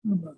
Shabbat.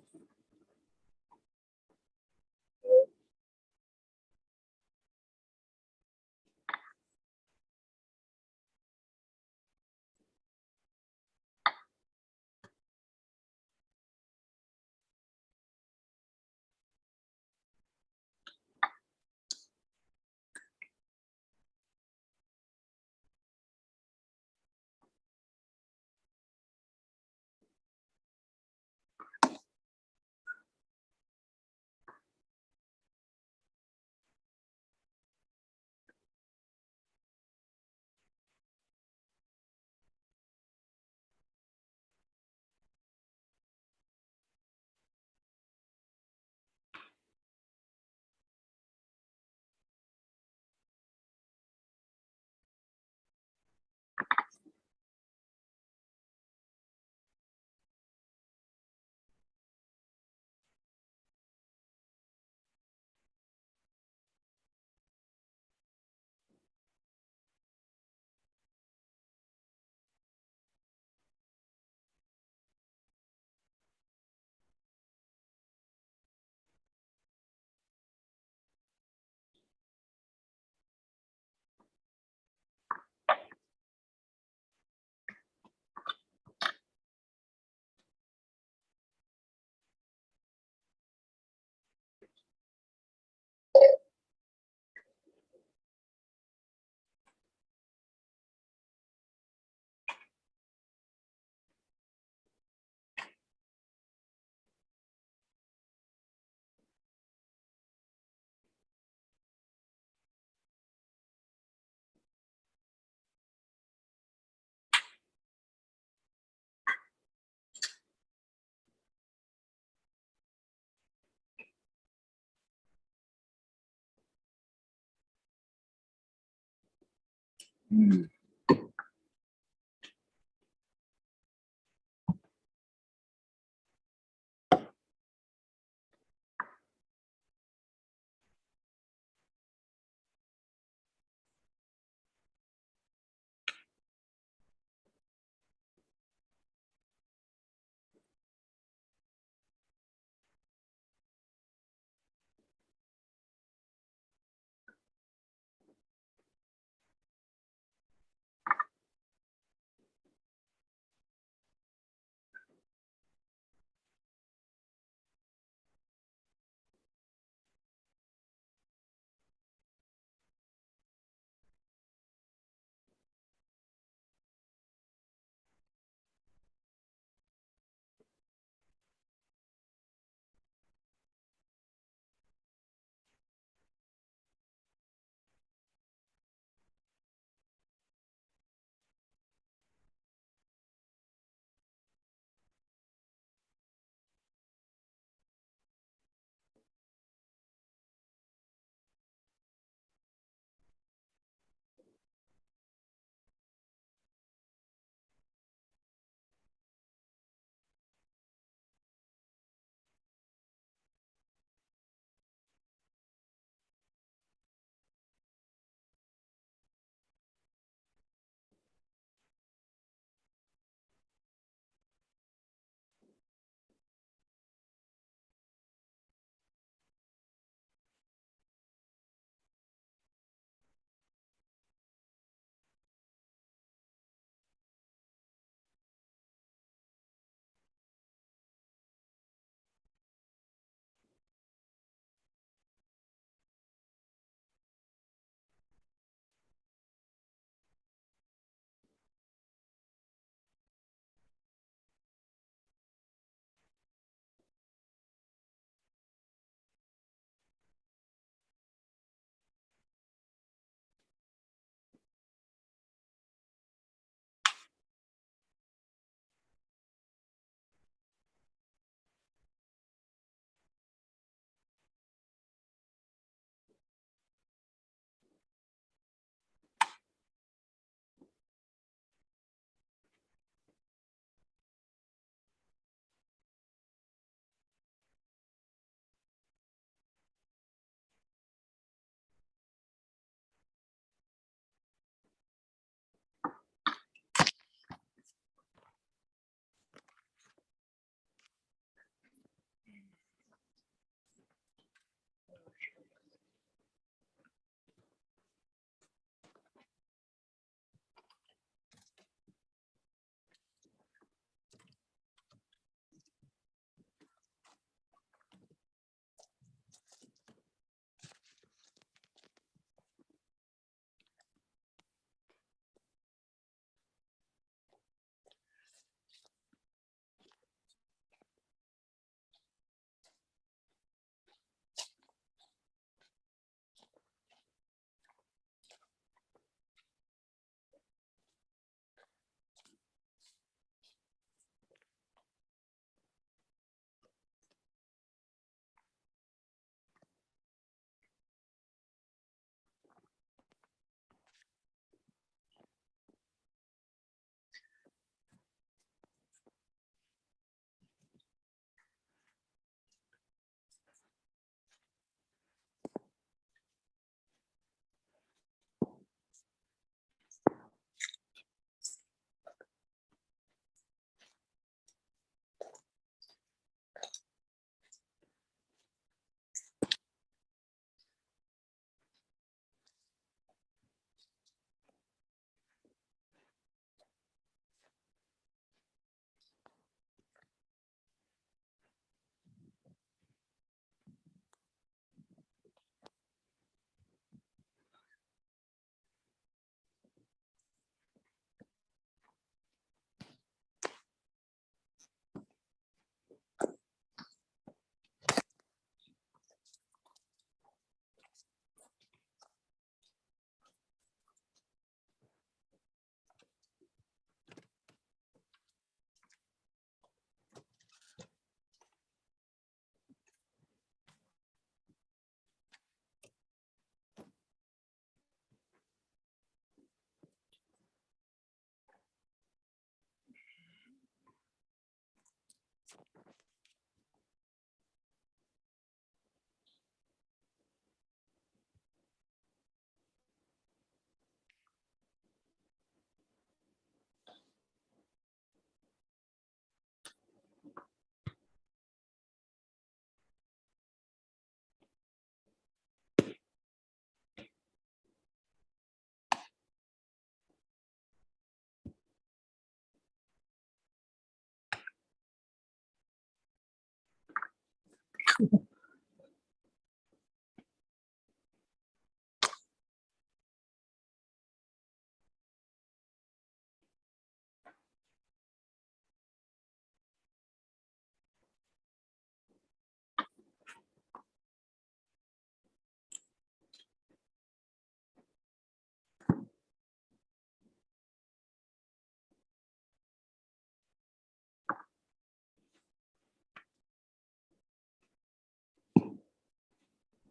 Mm.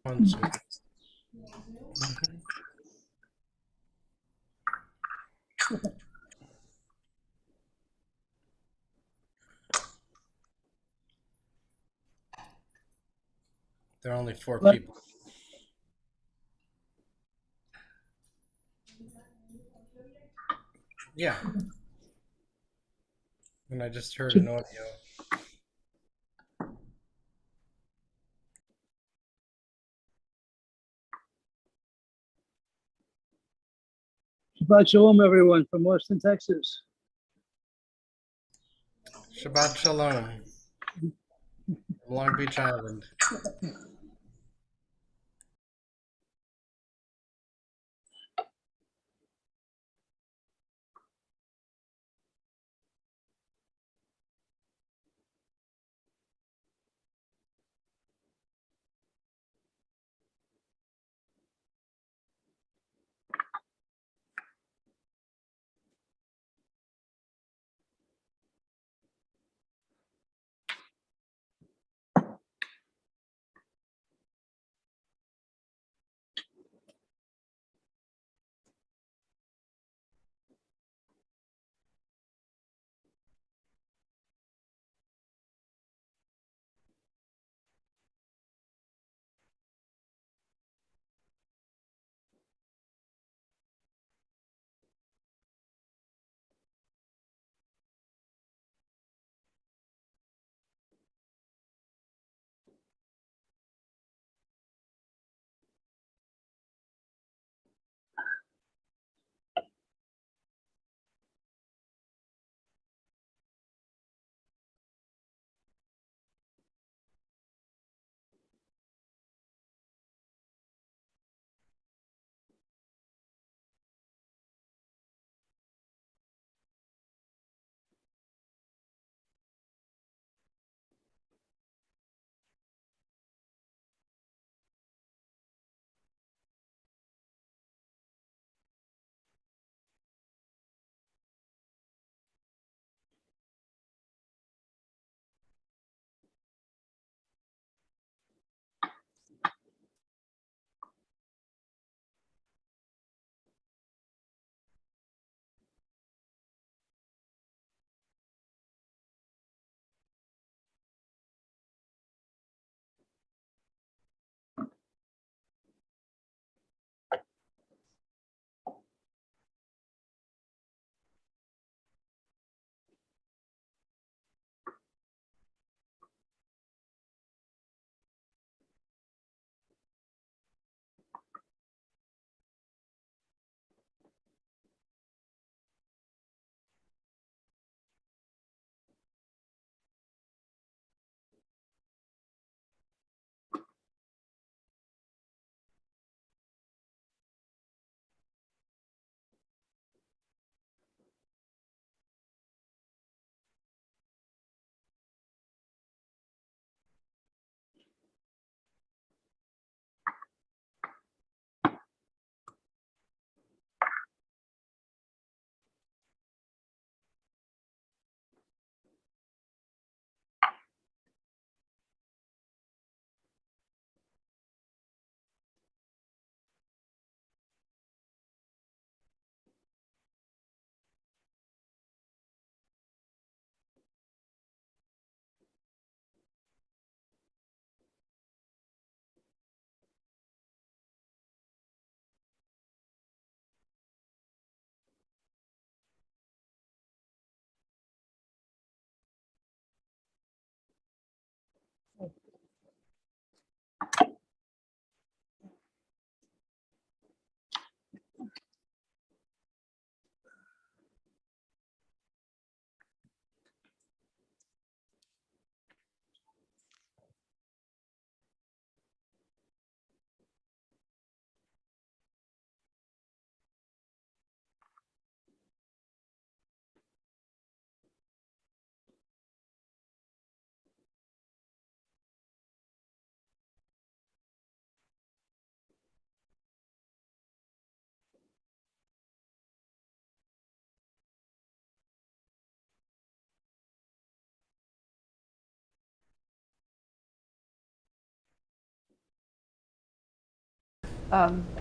1 second. There are only 4 people. Yeah. And I just heard an audio. Shabbat Shalom, everyone, from Austin, Texas. Shabbat Shalom. Long Beach Island.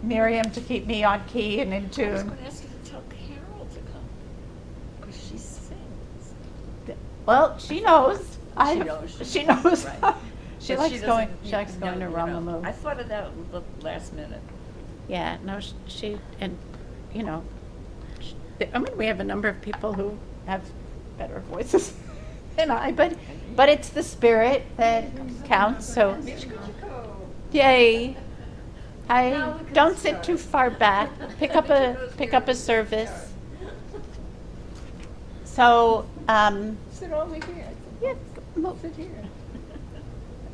Miriam to keep me on key and in I was tune. going to ask you to tell Carol to come, because she sings. Well, she knows. She knows. She knows. Right. She But likes going. doesn't- She likes going to Romumu. I thought of that at the last minute. Yeah, no, she and you know, I mean, we have a number of people who have better voices than I, but it's the spirit that counts. So, yay! Hi, don't sit too far back. Pick up a service. So, Sit over here. yeah, sit here.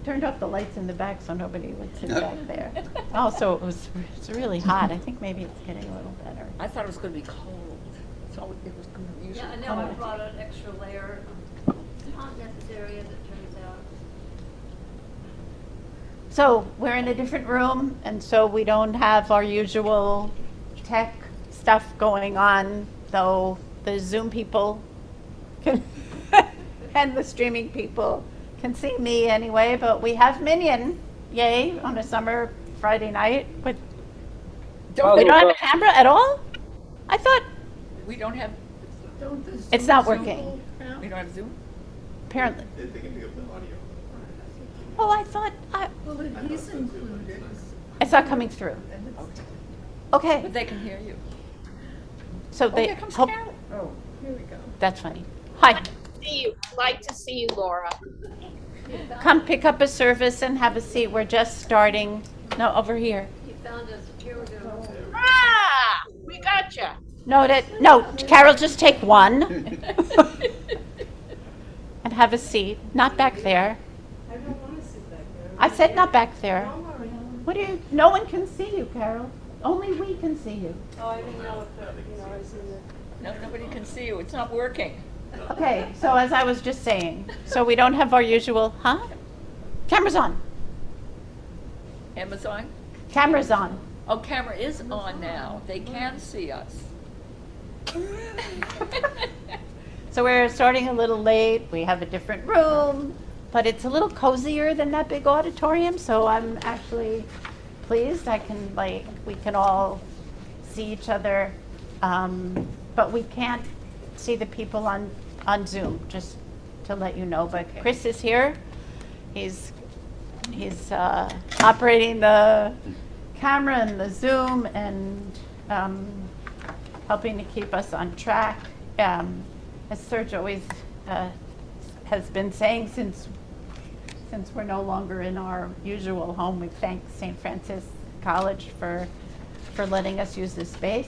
Turned off the lights in the back so nobody would sit back there. Also, it's really hot. I think maybe it's getting a little better. I thought it was going to be cold. So it was going to be Yeah, I know I brought an extra layer. Not necessary as it turns out. So we're in a different room, and so we don't have our usual tech stuff going on, though the Zoom people can and the streaming people can see me anyway, but we have Minion, yay, on a summer Friday night. With we don't have a camera at all? I thought We don't have, it's not working, we don't have Zoom? apparently. They can pick up the audio. Oh, I thought, Well, he's included. it's not coming through. Okay, But they can hear you. so Oh, they here comes hope, Carol. Oh, here we go. that's funny. Hi. See you. Like to see you, Laura. Come pick up a service and have a seat. We're just starting. No, over here. You found us, here we go. Ah, we gotcha. No, Carol, just take one and have a seat. Not back there. I don't want to sit back there. I said not back there. Don't worry. What do you? No one can see you, Carol. Only we can see you. Oh, I didn't know if, I was in the. No, nobody can see you. It's not working. Okay, so as I was just saying, so we don't have our usual, huh? Camera's on. Amazon? Camera's on. Oh, camera is on now. They can see us. So we're starting a little late. We have a different room, but it's a little cozier than that big auditorium. So I'm actually pleased. We can all see each other, but we can't see the people on Zoom. Just to let you know. But Chris is here. He's operating the camera and the Zoom and helping to keep us on track. As Serge always has been saying, since we're no longer in our usual home, we thank St. Francis College for letting us use this space,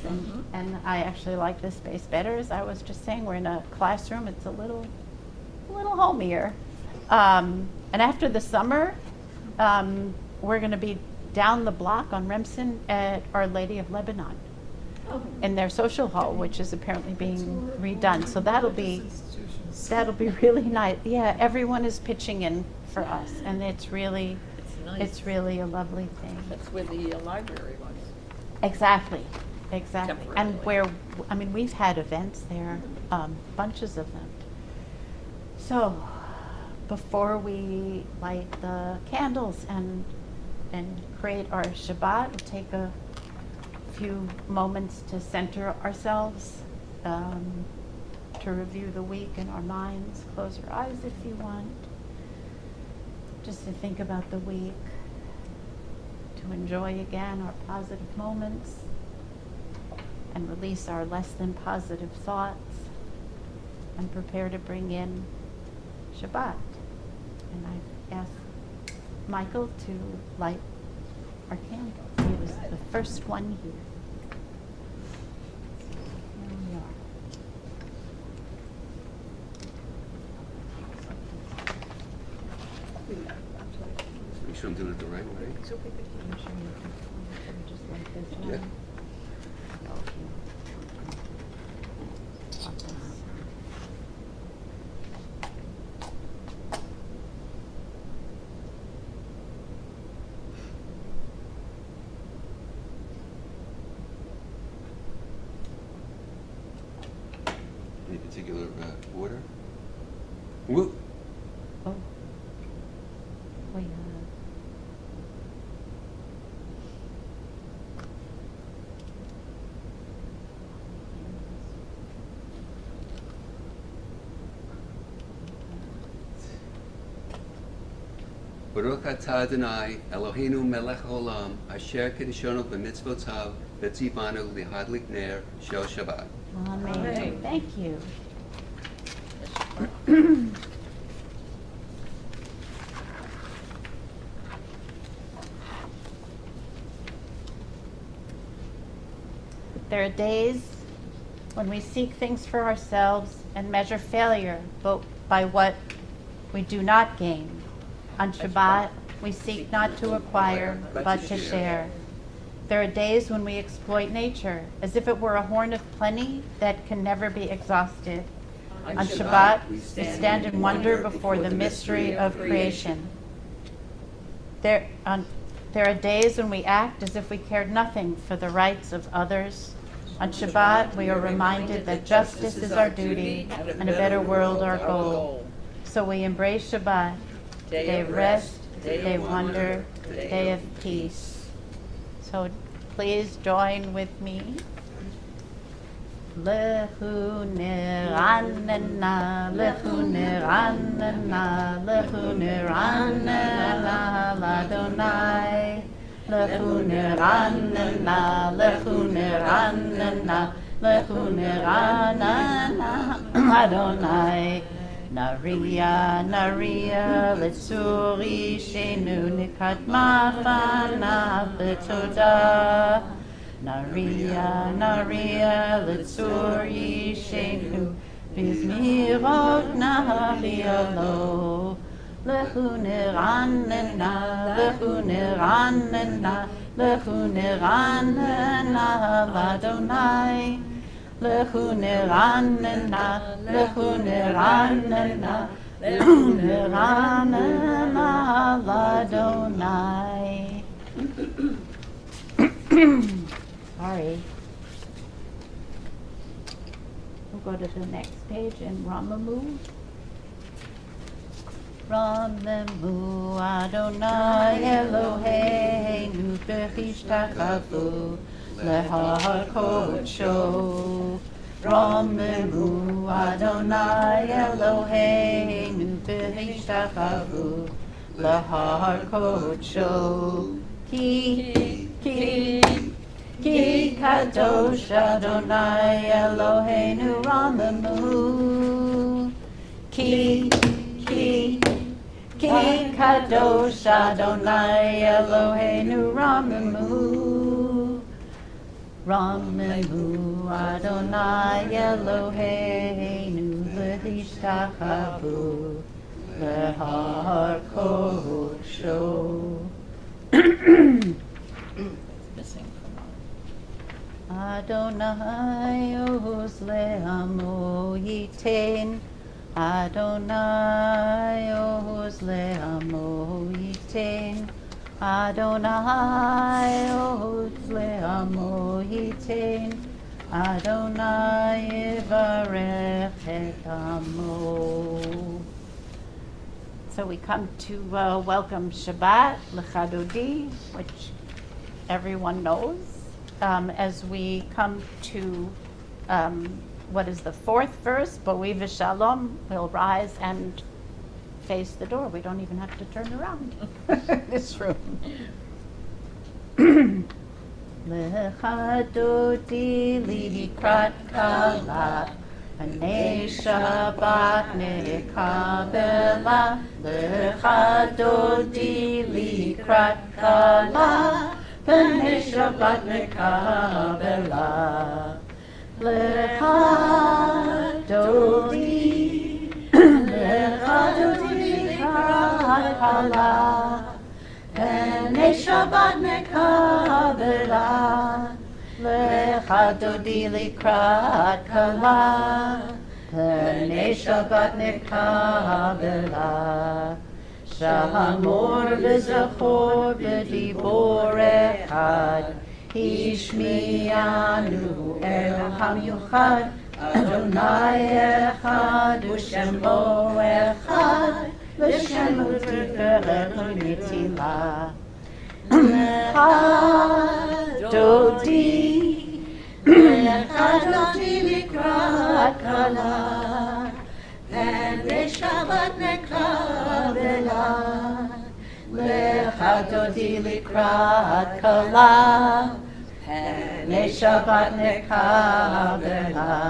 and I actually like this space better. As I was just saying, we're in a classroom. It's a little homier. And after the summer, we're going to be down the block on Remsen at Our Lady of Lebanon in their social hall, which is apparently being redone. So that'll be really nice. Yeah, everyone is pitching in for us, and it's really Nice. it's really a lovely thing. That's where the library was. Exactly. And Temporarily. we've had events there, bunches of them. So, before we light the candles and create our Shabbat, we'll take a few moments to center ourselves, to review the week in our minds. Close your eyes if you want. Just to think about the week, to enjoy again our positive moments and release our less than positive thoughts and prepare to bring in Shabbat. And I've asked Michael to light our candles. He was the first one here. Here we are. Make sure I'm doing it the right way. I'm sure you can just like this Yeah. one. Any particular order? Whoop. Oh. We Baruch atah Adonai, Eloheinu melech haolam, asher kedishonu b'mitzvotav, v'tzivanu lihadlik ner shel Shabbat. Amen. Thank you. There are days when we seek things for ourselves and measure failure by what we do not gain. On Shabbat, we seek not to acquire, but to share. There are days when we exploit nature as if it were a horn of plenty that can never be exhausted. On Shabbat, we stand in wonder before the mystery of creation. There are days when we act as if we cared nothing for the rights of others. On Shabbat, we are reminded that justice is our duty and a better world our goal. So we embrace Shabbat, day of rest, day of wonder, day of peace. So please join with me. Lehu niranena, lehu niranena, lehu niranena, l'Adonai. Lehu niranena, lehu niranena, lehu niranena, Adonai. Nariya, Nariya, Letsuri, Shenu, Nikat Mafana, Letoda. Nariya, Nariya, Letsuri, Shenu, Bizmirot, Nariya, Lo. Lehu niranena, lehu niranena, lehu niranena, l'Adonai. Lehu niranena, lehu niranena, lehu niranena, l'Adonai. Sorry. We'll go to the next page in Ramamu. Ramamu Adonai Eloheinu b'chishtakavu lehar kodsho. Ramamu Adonai Eloheinu b'chishtakavu lehar kodsho. Ki kadosh Adonai Eloheinu Ramamu. Ki kadosh Adonai Eloheinu Ramamu. Ramamu Adonai Eloheinu l'hishtakavu lehar kodsho. Missing from Adonai oz le'amo yitain. Adonai oz le'amo yitain. Adonai oz le'amo yitain. Adonai yivarech et amo. So we come to welcome Shabbat, L'chadodi, which everyone knows. As we come to what is the fourth verse, Bo'i v'shalom, we'll rise and face the door. We don't even have to turn around this room. L'chadodi likrat kala, Hanei Shabbat nekabela, L'chadodi likrat kala, Hanei Shabbat nekabela. L'chadodi likrat kala, Hanei Shabbat nekabela. L'chadodi likrat kala, Hanei Shabbat nekabela. Shamor v'zachor v'dibor echad, Ishmi'anu el hamiuchad, Adonai echad u'shemo echad, v'shemo tiferet u'nitzilah. L'chadodi likrat kala, Hanei Shabbat nekabela. הדודי לקראת כלה, פני שבת נקבלה.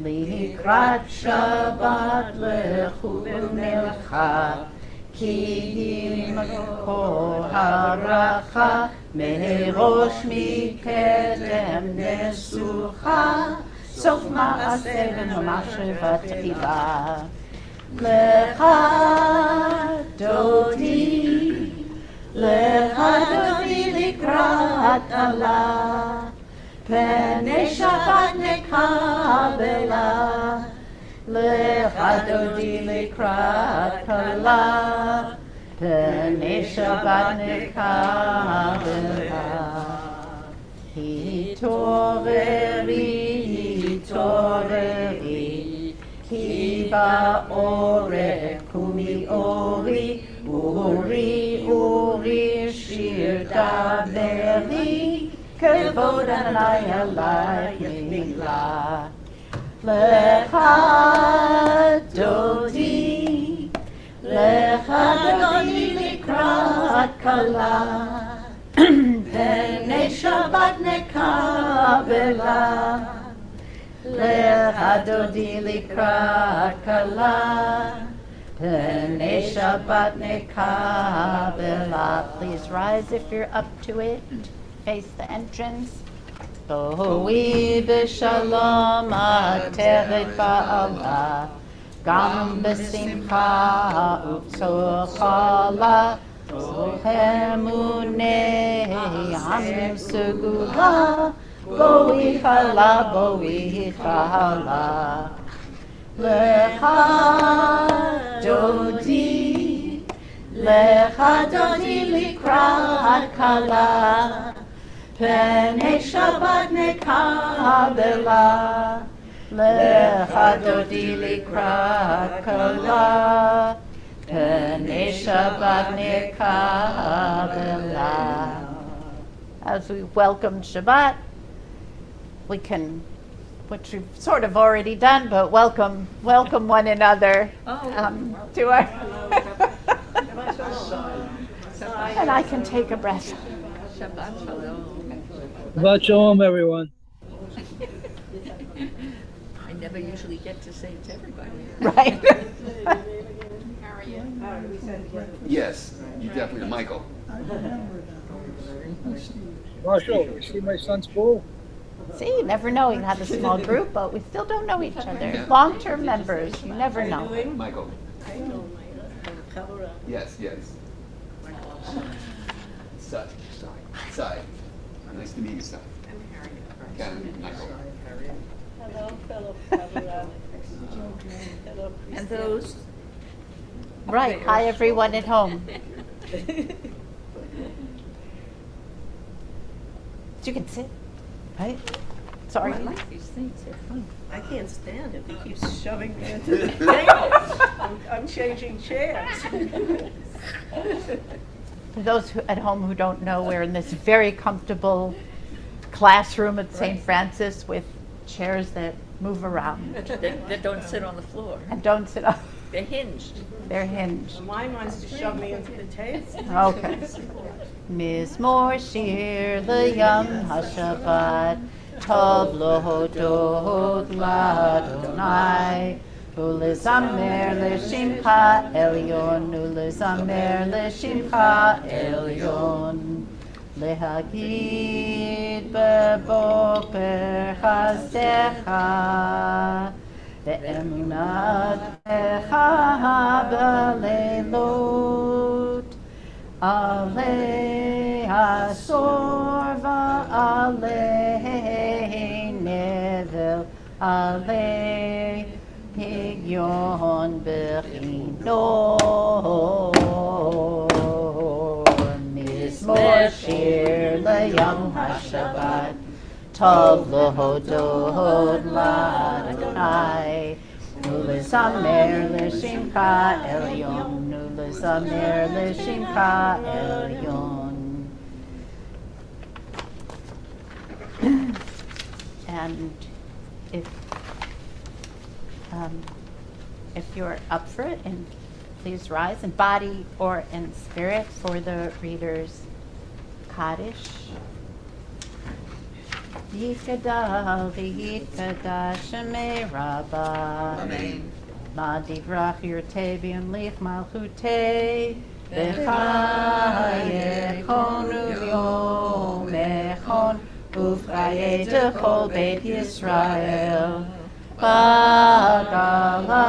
לקראת שבת לכו מלאכה, כי היא מקור הרחה, מראש מקדם נסוכה, סוף מעשה ומחשבה תחילה. לך דודי, לך דודי לקראת כלה, פני שבת נקבלה. לך דודי לקראת כלה, פני שבת נקבלה. התעוררי, התעוררי, כי בעורף קומי אורי, אורי, אורי, שיר דברי, כבוד אדוני עלייך נגלה. לך דודי, לך דודי לקראת כלה, פני שבת נקבלה. לך דודי לקראת כלה, פני שבת נקבלה. Please rise if you're up to it. Face the entrance. בואי בשלום עטרת בעלה, גם בשמחה ובצוחה לה, אמוני עם סגולה. בואי כלה, בואי כלה. לך דודי, לך דודי לקראת כלה, פני שבת נקבלה. לך דודי לקראת כלה, פני שבת נקבלה. As we welcome Shabbat, we can, which we've sort of already done, but welcome one another to our, and I can take a breath. Shabbat shalom. Shabbat shalom, everyone. I never usually get to say it to everybody. Right. Yes, you definitely, Michael. Marshall, you see my son's pool? See, you never know. You have a small group, but we still don't know each other. Yeah. Long-term members, you never know. Michael. Yes, yes. Sai. Sai. Nice to meet you, Sai. Karen, Michael. Hello, fellow Hello, And those. Right. Hi, everyone at home. You can sit, right? Sorry. I like these things, they're fun. I can't stand it. He keeps shoving me into the table. I'm changing chairs. For those at home who don't know, we're in this very comfortable classroom at St. Francis with chairs that move around That don't sit on the floor. and don't sit up. They're hinged. They're hinged. Mine wants to shove me into the table. Okay. Mizmor shir liyam hashabbat, tov lohodot ladonai, ulezamer leshimcha elyon, ulezamer leshimcha elyon. Lehagid beboker chasdecha, ve'emunatecha b'leilot. Alei asor va'alei nevel, alei higyon b'chinor. Mizmor shir leyom hashabbat, tov lohodot ladonai, ulezamer leshimcha elyon, ulezamer leshimcha elyon. And if you're up for it, and please rise in body or in spirit for the reader's Kaddish. Yikadal v'yitkadash shemei Rabbah. Amen. Ma divrach yirtevion lich malchutei v'chayechonu yom echon ufchaye dechol beit Yisrael. Bagala,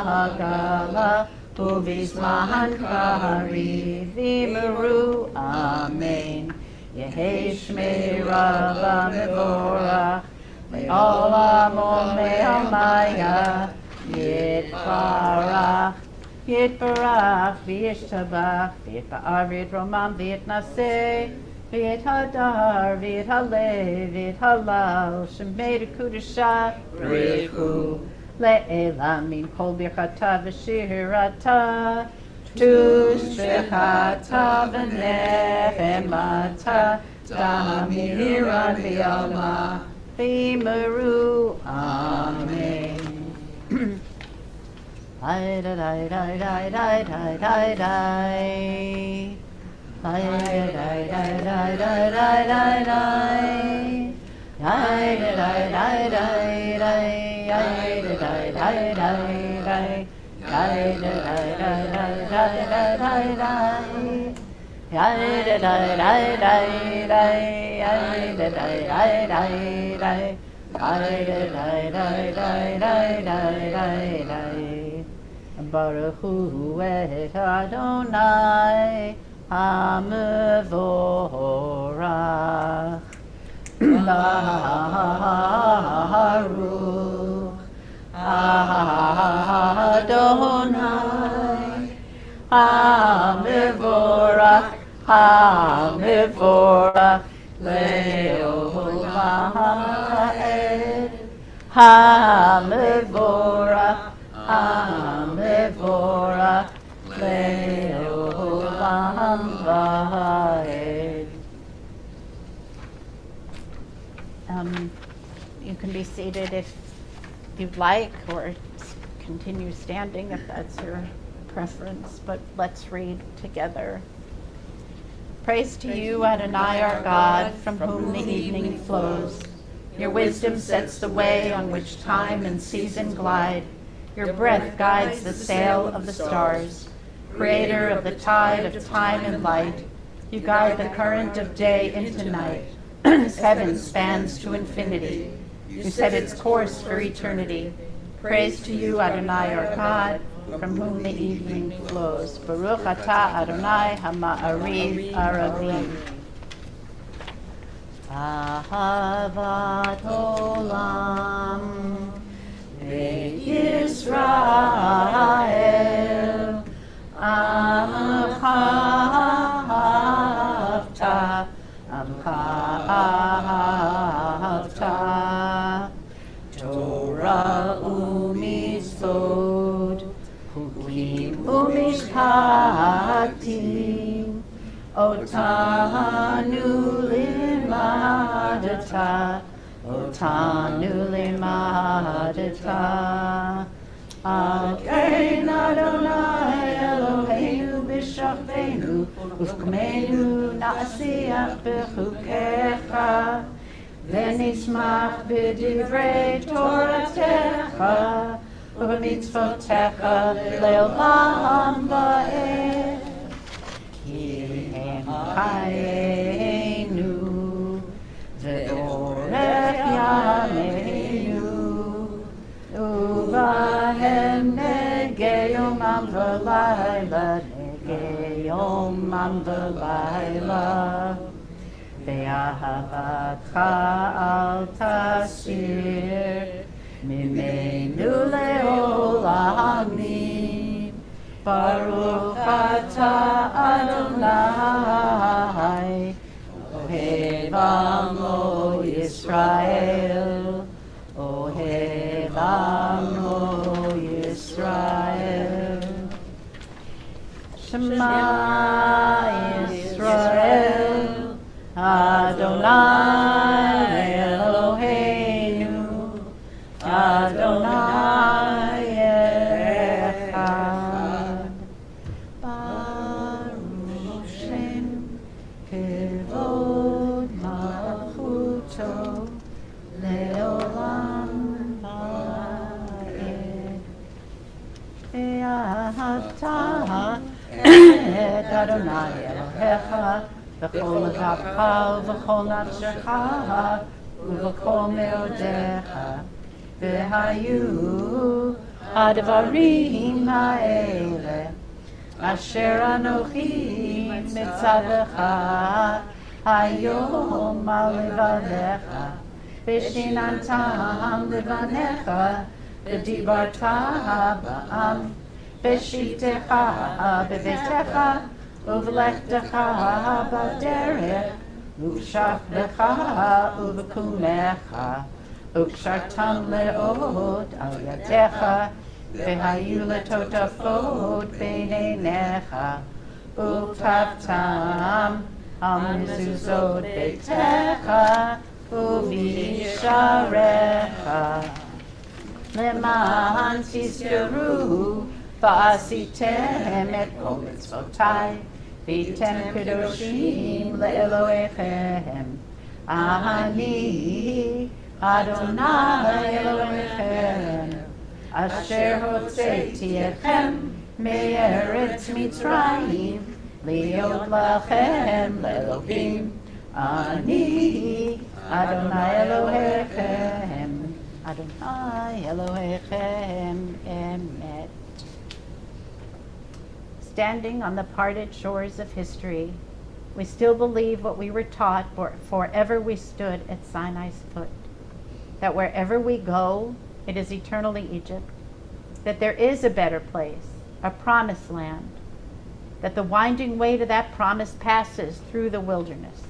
bagala, uvizman kari v'meru, amen. Yehi shmei Rabba mevorach, le'olam omei amaya, yitbarach, yitbarach, v'yishtabach, v'yitba'ar, v'yitromam, v'yitnaseh, V'yet hadar, v'yet halev, v'yet halal, shemei dekudasha, rechu, le'elam min kol birchata v'shirata, tushbechata v'nechemata, damiran v'yalma, v'meru, amen. Dai dai dai dai dai dai dai dai dai. Dai dai dai dai dai dai dai dai dai dai dai dai dai dai dai dai dai Baruch Hu et Adonai Hamevorach Baruch Adonai Hamevorach Hamevorach Leolam Ha'ed Hamevorach Hamevorach Leolam Ha'ed. You can be seated if you'd like, or continue standing if that's your preference, but let's read together. Praise to you, Adonai our God, from whom the evening flows. Your wisdom sets the way on which time and season glide. Your breath guides the sail of the stars. Creator of the tide of time and light, you guide the current of day into night. Heaven spans to infinity. You set its course for eternity. Praise to you, Adonai our God, from whom the evening flows. Baruch atah Adonai hama'ariv arabim. Ahavat olam Beit Yisrael Amcha ahavta Amcha ahavta Torah u'mitzvot Hukim u'mishpatim Otanu limadata Otanu limadata Akein Adonai Eloheinu b'shachvenu Ufkmenu na'asiyach b'chukecha V'nismach b'divrei Toratecha U'b'mitzvotecha le'olam va'ed Ki hem chayenu Ve'orech yameinu Uvahem negei yomam v'layla Negei yomam v'layla Ve'ahavatcha al tasir Mimenu le'olamim Baruch atah Adonai Ohev amo Yisrael Ohev amo Yisrael Shema Yisrael Adonai Eloheinu Adonai Echad Adonai Elohecha v'chol levavecha v'chol nafshecha v'chol meodecha v'hayu הדברים האלה אשר אנוכי מצווך היום על לבביך ושיננתם לבניך ודיברת בעם בשבתך בביתך ובלכתך בדרך ובשכבך ובקומך וקשרתם לעוד על ידיך והיו לטוטפות בין עיניך וכתבתם על מזוזות ביתך ובשעריך למען תזכרו ועשיתם את כל מצוותיי והייתם קדושים לאלוהיכם אני אדוני אלוהיכם אשר הוצאתי אתכם מארץ מצרים להיות לכם לאלוהים אני אדוני אלוהיכם אדוני אלוהיכם אמת. Standing on the parted shores of history, we still believe what we were taught forever we stood at Sinai's foot, that wherever we go, it is eternally Egypt, that there is a better place, a promised land, that the winding way to that promise passes through the wilderness,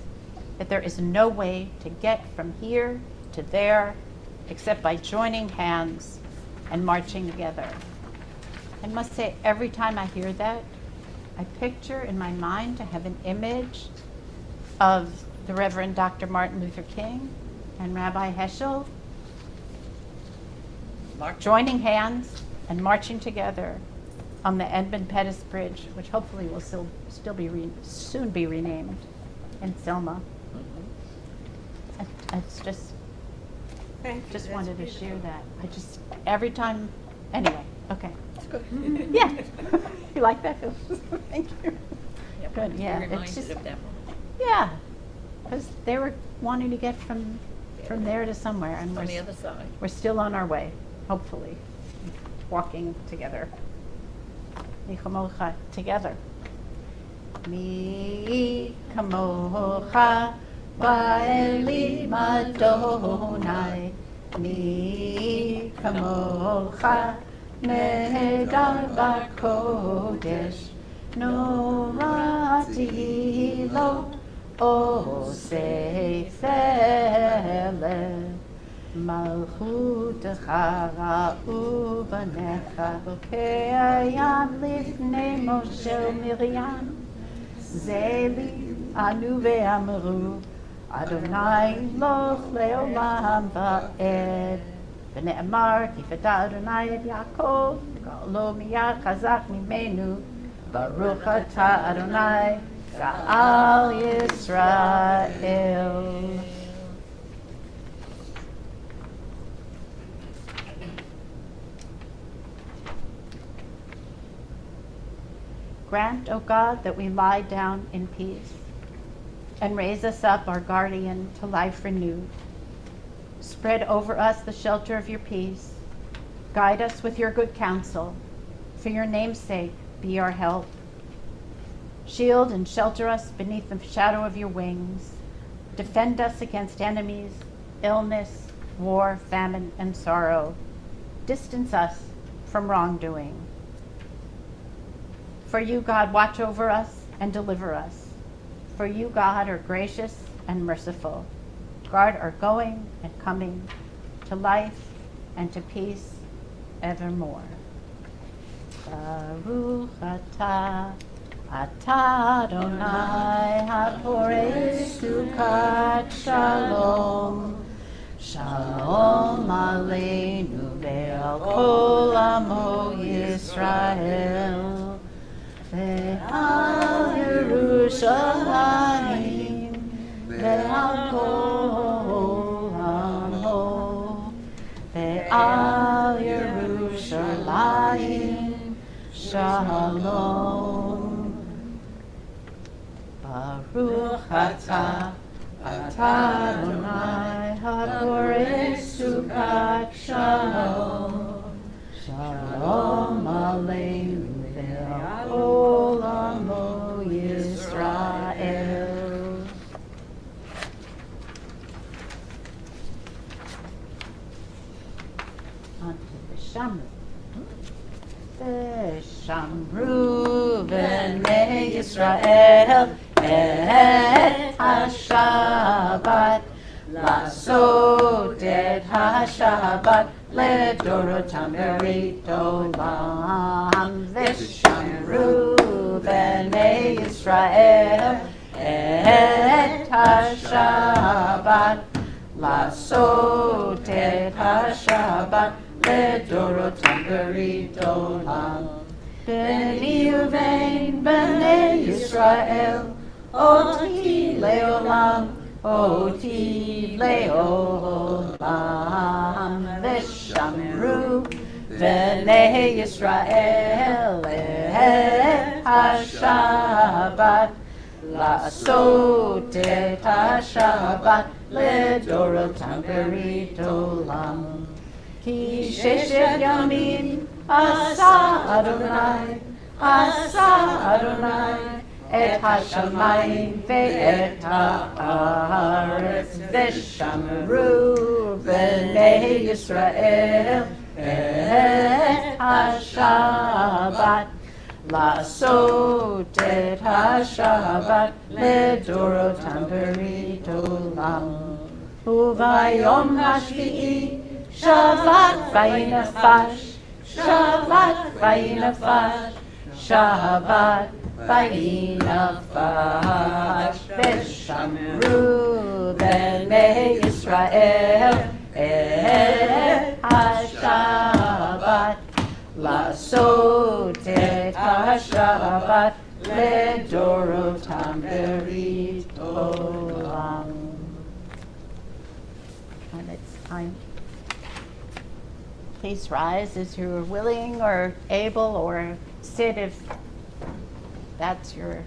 that there is no way to get from here to there except by joining hands and marching together. I must say, every time I hear that, I picture in my mind to have an image of the Reverend Dr. Martin Luther King and Rabbi Heschel joining hands and marching together on the Edmund Pettus Bridge, which hopefully will still soon be renamed in Selma. It's just wanted to share that. Every time, anyway, okay. It's good. Yeah. You like that, Phil? Thank you. Yeah, Good, to be yeah, it's reminded just- of that moment. Yeah, because they were wanting to get from there to somewhere, and On the other side. we're still on our way, hopefully, walking together. Mi kamocha, together. Mi kamocha ba'elim Adonai. Mi kamocha nehedar b'kodesh. Norati lo osei fele. מלכותך ראו בניך כהים לפני משה ומרים זה לי ענו ואמרו אדוני מלוך לעולם ועד ונאמר כי פדה אדוני את יעקב גאלו מיד חזק ממנו ברוך אתה אדוני גאל ישראל. Grant, O God, that we lie down in peace, and raise us up, our guardian, to life renewed. Spread over us the shelter of your peace. Guide us with your good counsel. For your name's sake, be our help. Shield and shelter us beneath the shadow of your wings. Defend us against enemies, illness, war, famine, and sorrow. Distance us from wrongdoing. For you, God, watch over us and deliver us. For you, God, are gracious and merciful. Guard our going and coming to life and to peace evermore. Baruch atah, atah Adonai haporei sukat shalom. Shalom aleinu ve'al kol amo Yisrael. Ve'al Yerushalayim ve'al kol amo ve'al Yerushalayim shalom. Baruch atah Adonai haborei sukat shalom. Shalom aleinu ve'olamo Yisrael. On to the Shamru. Shamru v'nei Yisrael et ha-Shabbat, לעשות את השבת לדורותם ברית עולם. ושמרו בני ישראל את השבת, לעשות את השבת לדורותם ברית עולם. בני ובין בני ישראל אותי לעולם, אותי לעולם. ושמרו בני ישראל את השבת, לעשות את השבת לדורותם ברית עולם. כי ששת ימים עשה אדוני, עשה אדוני את השמיים ואת הארץ. ושמרו בני ישראל את השבת, לעשות את השבת לדורותם ברית עולם. וביום השביעי שבת ויהי נפש, שבת ויהי נפש, שבת ויהי נפש. ושמרו בני ישראל את השבת, לעשות את השבת לדורותם ברית עולם. And it's time. Please rise as you're willing or able, or sit if that's your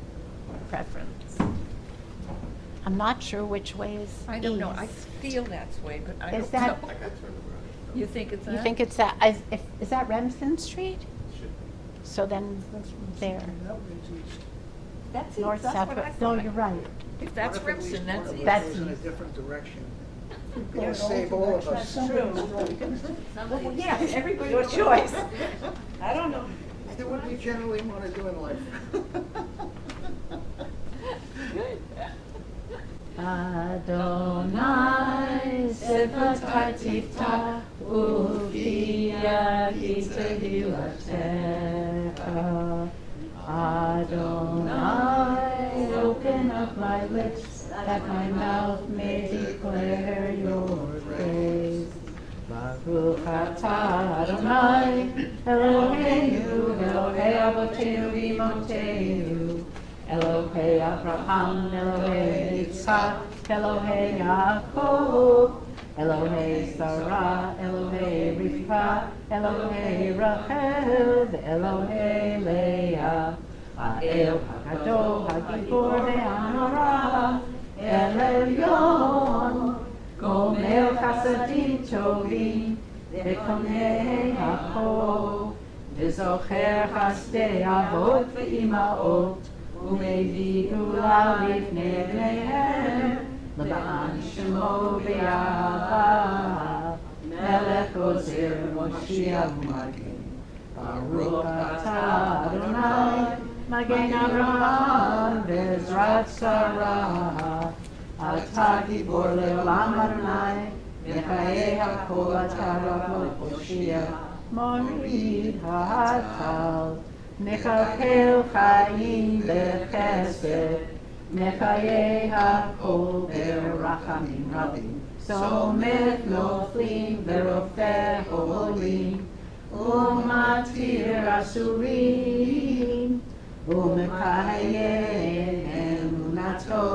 preference. I'm not sure which way is I don't know, I east. feel that's way, but I Is don't that- know. You think it's that? You think it's that, is that Remsen Street? So then there, That's it, north, that's south, what I no, thought. you're right. If that's Remsen, that's it. That's in a east. different direction. It'll save all of us. Well, yeah, everybody. Your choice. I don't know. Do what we generally want to do in life. Adonai sefatai tiftach u'viyadi tehilatecha. Adonai, open up my lips, that my mouth may declare your praise. Baruch atah Adonai, Eloheinu, Elohei Avotenu v'Imotenu, Elohei Abraham, Elohei Yitzhak, Elohei Yaakov, Elohei Sarah, Elohei Rivka, Elohei Rachel, Elohei Leah, Ha'el HaGadol, HaGibor ve'Hanora, El Elyon, Gomel Chasadim Tovim, Ve'konei HaChol, V'zocher Chasdei Avot ve'Imaot, U'mevii Gula Lifnei Bneihem, L'ma'an Shemo V'Yahava, Melech Ozer Moshiach U'Magen. Baruch atah Adonai, Magen Avraham Ve'ezrat Sarah. Atah Gibor Le'olam Adonai, Mechayei HaKol atah Rabot Moshiach, Morid HaTal. Mechalkel Chaim B'Chesed, Mechayei HaKol Berachamim Rabim. Somech Noflim Verofeh Holim, Umatir Asurim, Umekayem Emunato,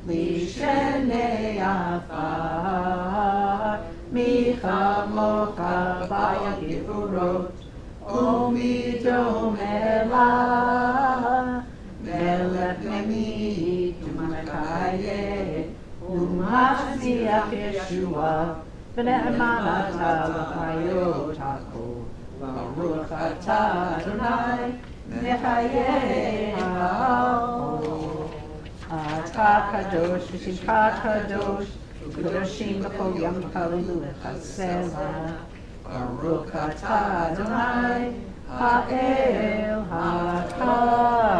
Lishenei Afar, Michamocha Bayagivurot, Umidom Elah, Melech Memit U'Makaye U'Mashiach Yeshua V'ne'eman Ata L'chayot Hako Baruch Ata Adonai Mechaye Ha'ol Ata Kadosh V'Shimcha Kadosh Kadoshim B'Kol Yom Halelu Lecha Baruch Ata Adonai Ha'el HaKadosh.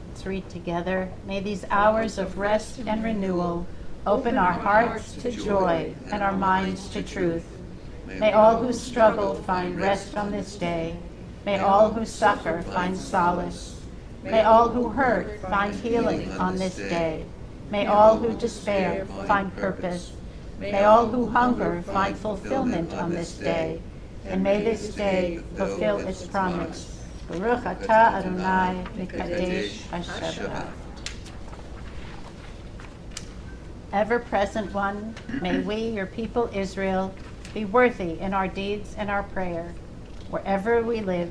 Let's read together. May these hours of rest and renewal open our hearts to joy and our minds to truth. May all who struggle find rest on this day. May all who suffer find solace. May all who hurt find healing on this day. May all who despair find purpose. May all who hunger find fulfillment on this day. And may this day fulfill its promise. Baruch Atah Adonai Mikadesh HaShabbat. Ever-present one, may we, your people Israel, be worthy in our deeds and our prayer, wherever we live,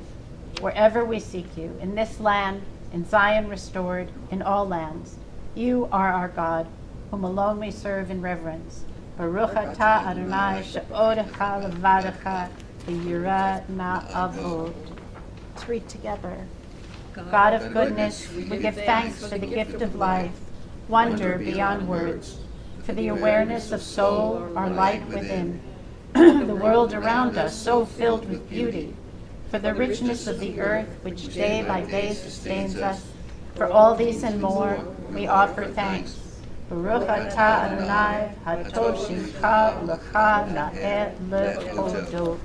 wherever we seek you, in this land, in Zion restored, in all lands. You are our God, whom alone we serve in reverence. Baruch Atah Adonai she'odecha levadecha v'yirah na'avod. Let's read together. God of goodness, we give thanks for the gift of life, wonder beyond words, for the awareness of soul, our light within, the world around us so filled with beauty, for the richness of the earth which day by day sustains us. For all these and more, we offer thanks. Baruch Atah Adonai Hatov Shimcha Lecha Na'eh Le'odot.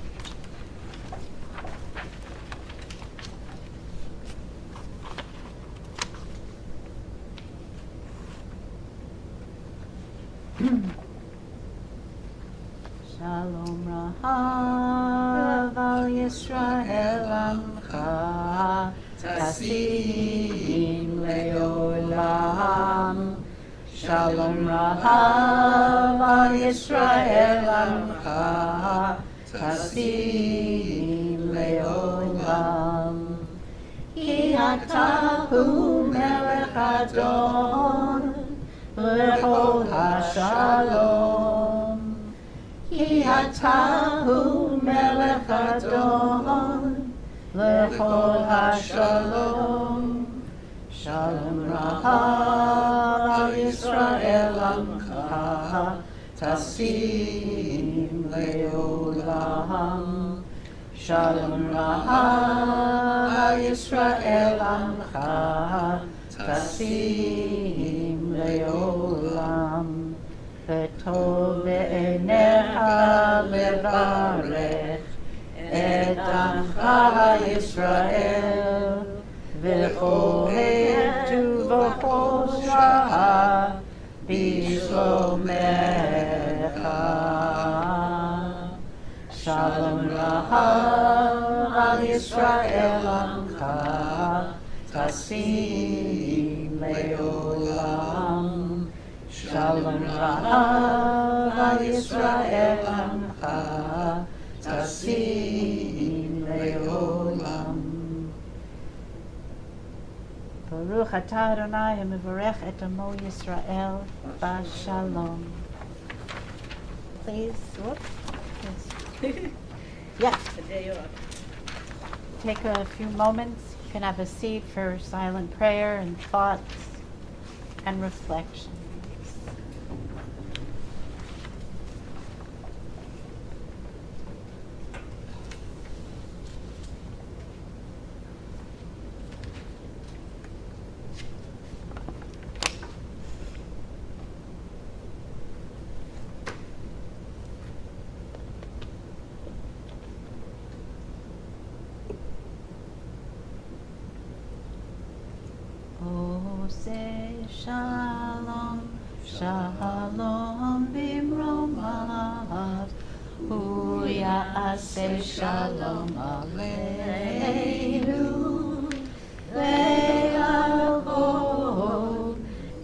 Shalom Rahav al Yisrael Amcha Tasim Le'olam. Shalom Rahav al Yisrael Amcha Tasim Le'olam. Ki Atahu Melech Adon L'chol HaShalom. Ki Atahu Melech Adon L'chol HaShalom. Shalom Rahav al Yisrael Amcha Tasim Le'olam. Shalom Rahav al Yisrael Amcha Tasim Le'olam. V'tov be'einecha levarech et amcha Yisrael. V'chohet uv'chosra b'shlomecha. Shalom Rahav al Yisrael Amcha Tasim Le'olam. Shalom Rahav al Yisrael Amcha Tasim Le'olam. Baruch Atah Adonai Mevorech et Amo Yisrael B'Shalom. Please, whoops. Yes. A day off. Take a few moments. You can have a seat for silent prayer and thoughts and reflections. Say shalom, shalom bimromav. Hu ya'aseh shalom aleinu. Ve'alvod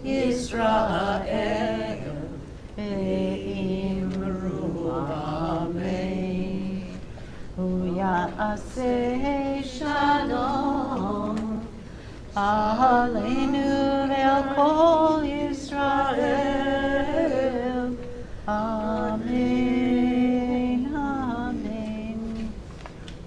Yisrael ve'imru amen. Hu ya'aseh Aleinu ve'al kol Yisrael. Amen, amen.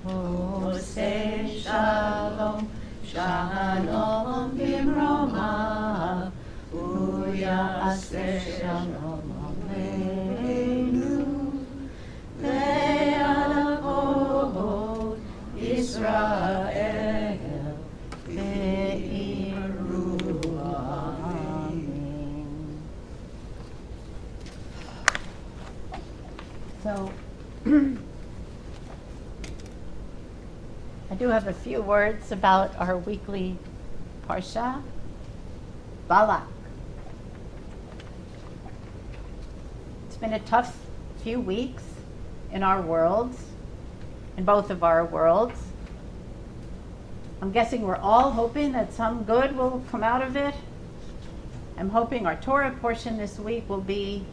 Oseh shalom, shalom bimroma, uyaseh shalom aleinu, ve'al kol Yisrael, ve'iru amen. So, I do have a few words about our weekly Parsha, Balak. It's been a tough few weeks in our worlds, in both of our worlds. I'm guessing we're all hoping that some good will come out of it. I'm hoping our Torah portion this week will be,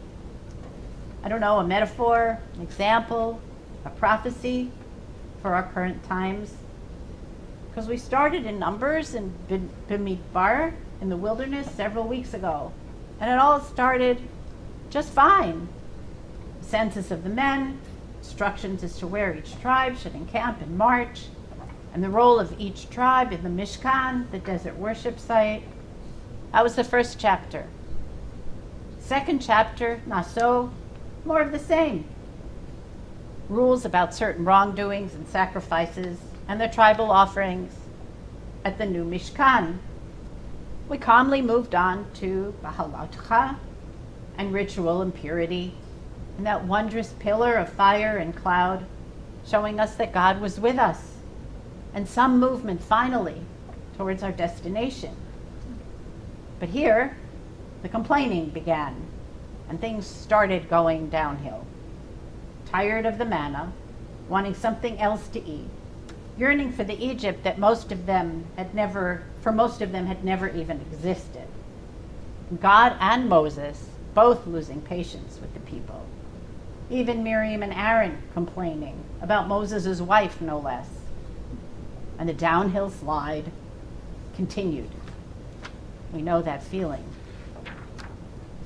I don't know, a metaphor, an example, a prophecy for our current times. Because we started in Numbers and Bimidbar in the wilderness several weeks ago. And it all started just fine. Census of the men, instructions as to where each tribe should encamp and march, and the role of each tribe in the Mishkan, the desert worship site. That was the first chapter. Second chapter, Naso, more of the same. Rules about certain wrongdoings and sacrifices, and the tribal offerings at the new Mishkan. We calmly moved on to Bahalatcha and ritual impurity, and that wondrous pillar of fire and cloud showing us that God was with us, and some movement finally towards our destination. But here, the complaining began, and things started going downhill. Tired of the manna, wanting something else to eat, yearning for the Egypt that most of them had never even existed. God and Moses both losing patience with the people. Even Miriam and Aaron complaining about Moses' wife, no less. And the downhill slide continued. We know that feeling.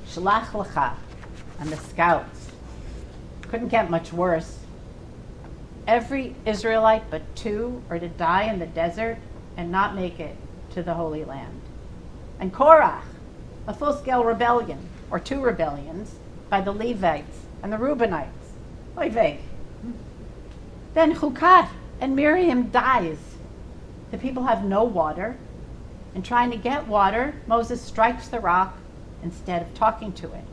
Shalach Lecha and the scouts couldn't get much worse. Every Israelite but two are to die in the desert and not make it to the Holy Land. And Korach, a full-scale rebellion, or two rebellions, by the Levites and the Reubenites. Oy vey. Then Chukat and Miriam dies. The people have no water, and trying to get water, Moses strikes the rock instead of talking to it,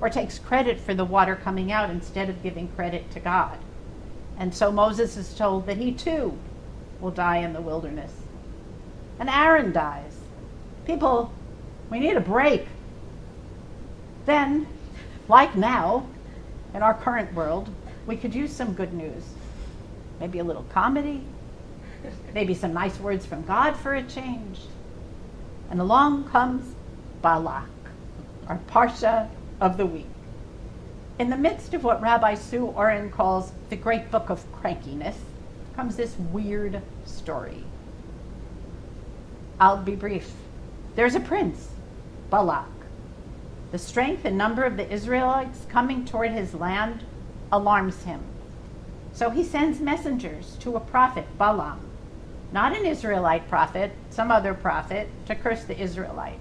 or takes credit for the water coming out instead of giving credit to God. And so Moses is told that he too will die in the wilderness. And Aaron dies. People, we need a break. Then, like now, in our current world, we could use some good news. Maybe a little comedy, maybe some nice words from God for a change. And along comes Balak, our Parsha of the week. In the midst of what Rabbi Sue Oren calls the great book of crankiness, comes this weird story. I'll be brief. There's a prince, Balak. The strength and number of the Israelites coming toward his land alarms him. So he sends messengers to a prophet, Balaam, not an Israelite prophet, some other prophet, to curse the Israelite.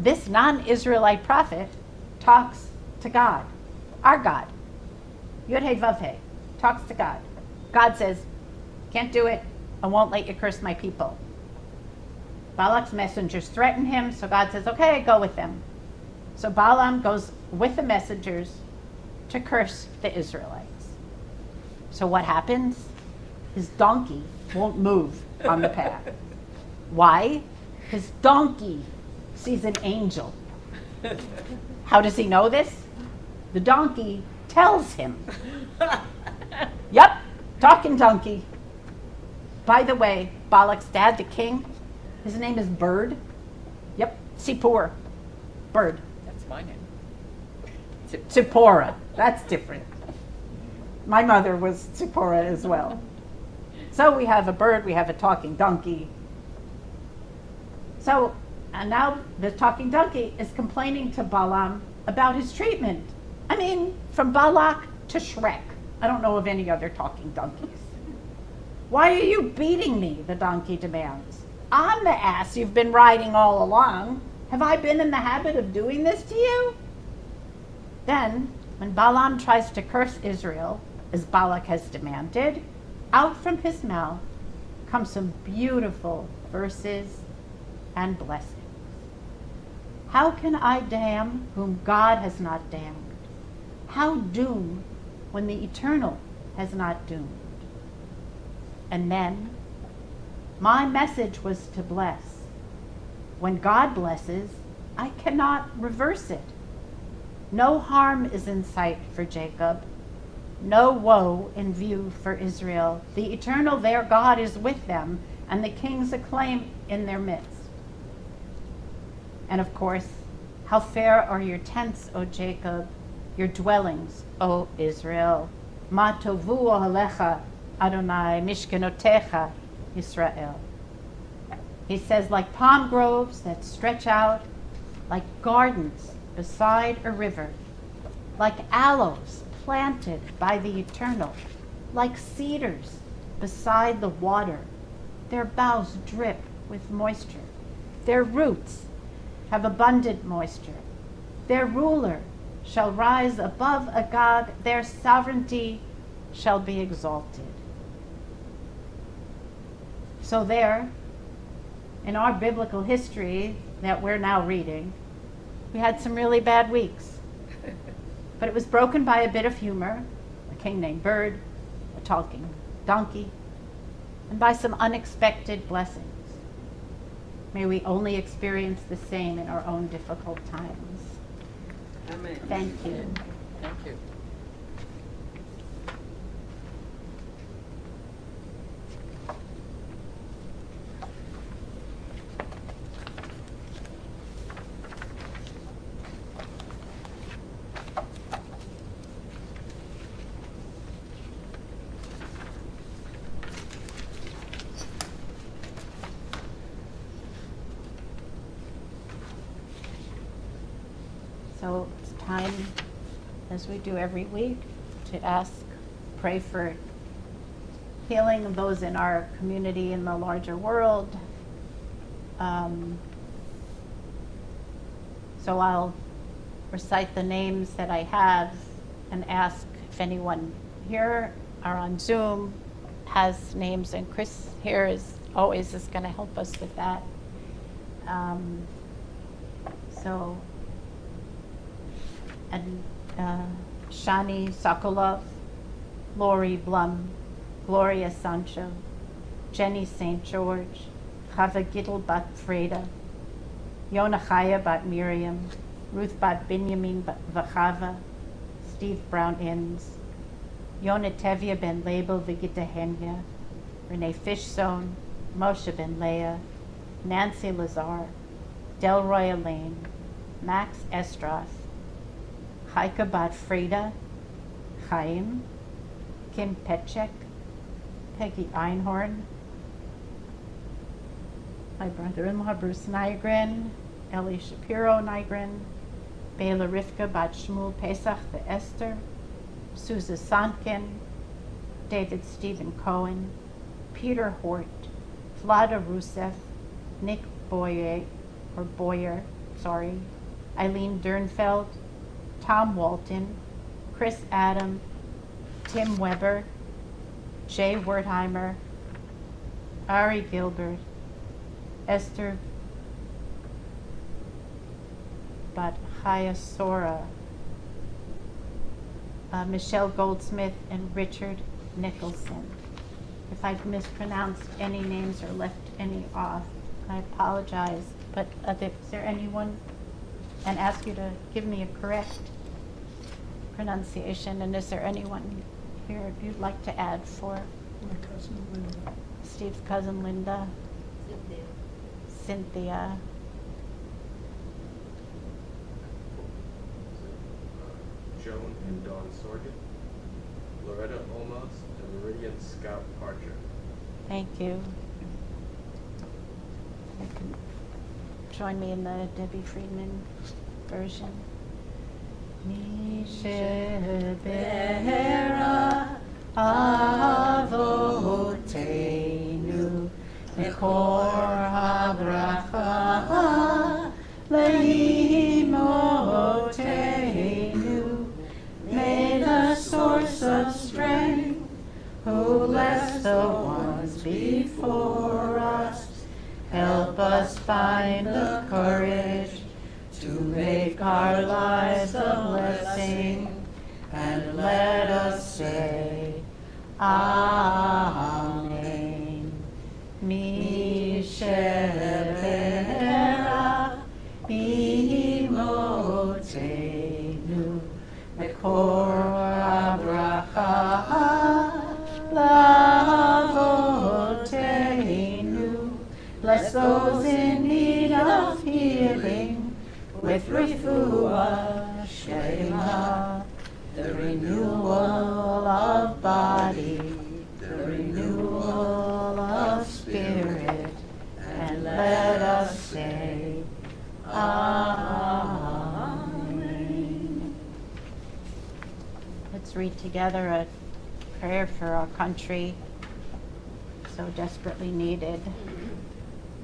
This non-Israelite prophet talks to God, our God. Yud-Hey Vav-Hey talks to God. God says, can't do it. I won't let you curse my people. Balak's messengers threaten him, so God says, okay, go with them. So Balaam goes with the messengers to curse the Israelites. So what happens? His donkey won't move on the path. Why? His donkey sees an angel. How does he know this? The donkey tells him. Yep, talking donkey. By the way, Balak's dad, the king, his name is Bird. Yep, Sipor. Bird. That's my name. Tzipporah. That's different. My mother was Tzipporah as well. So we have a bird, we have a talking donkey. So, and now the talking donkey is complaining to Balaam about his treatment. I mean, from Balak to Shrek. I don't know of any other talking donkeys. Why are you beating me? The donkey demands. I'm the ass you've been riding all along. Have I been in the habit of doing this to you? Then, when Balaam tries to curse Israel, as Balak has demanded, out from his mouth come some beautiful verses and blessings. How can I damn whom God has not damned? How doom when the Eternal has not doomed? And then, my message was to bless. When God blesses, I cannot reverse it. No harm is in sight for Jacob, no woe in view for Israel. The Eternal, their God, is with them, and the kings acclaim in their midst. And of course, how fair are your tents, O Jacob, your dwellings, O Israel. Ma tovu ohalecha, Adonai, mishkenotecha, Israel. He says, like palm groves that stretch out, like gardens beside a river, like aloes planted by the Eternal, like cedars beside the water. Their boughs drip with moisture. Their roots have abundant moisture. Their ruler shall rise above Agag. Their sovereignty shall be exalted. So there, in our biblical history that we're now reading, we had some really bad weeks. But it was broken by a bit of humor, a king named Bird, a talking donkey, and by some unexpected blessings. May we only experience the same in our own difficult times. Amen. Thank you. Thank you. So it's time, as we do every week, to ask, pray for healing of those in our community in the larger world. So I'll recite the names that I have and ask if anyone here or on Zoom has names, and Chris here is always going to help us with that. And Shani Sokolov, Lori Blum, Gloria Sancho, Jenny St. George, Chava Gittel bat Freda, Yona Chaya bat Miriam, Ruth bat Binyamin v'Chava, Steve Brown Inns, Yona Tevya ben Label v'Gitahenya, Renee Fishzone, Moshe ben Leah, Nancy Lazar, Delroy Elaine, Max Estras, Heike bat Freda, Chaim, Kim Petchek, Peggy Einhorn, my brother-in-law Bruce Nygren, Ellie Shapiro Nygren, Bela Rivka bat Shmuel Pesach the Esther, Susa Sankin, David Stephen Cohen, Peter Hort, Vlada Rusev, Nick Boyer, Eileen Dernfeld, Tom Walton, Chris Adam, Tim Weber, Jay Wertheimer, Ari Gilbert, Esther Badhayasora, Michelle Goldsmith, and Richard Nicholson. If I've mispronounced any names or left any off, I apologize. But is there anyone, and ask you to give me a correct pronunciation, and is there anyone here you'd like to add for My cousin Linda. Steve's cousin Linda, Cynthia, Joan and Dawn Sorgan, Loretta Olmos, and Meridian Scout Archer. thank you. join me in the Debbie Friedman version. Mi shebera avotenu mekor habracha leimotenu. May the source of strength who bless the ones before us help us find the courage to make our lives a blessing, and let us say, Amen. Mi shebera imotenu mekor habracha lavotenu. Bless those in need of healing with refuah shlema, the renewal of body, the renewal of spirit, and let us say, Amen. Let's read together a prayer for our country, so desperately needed.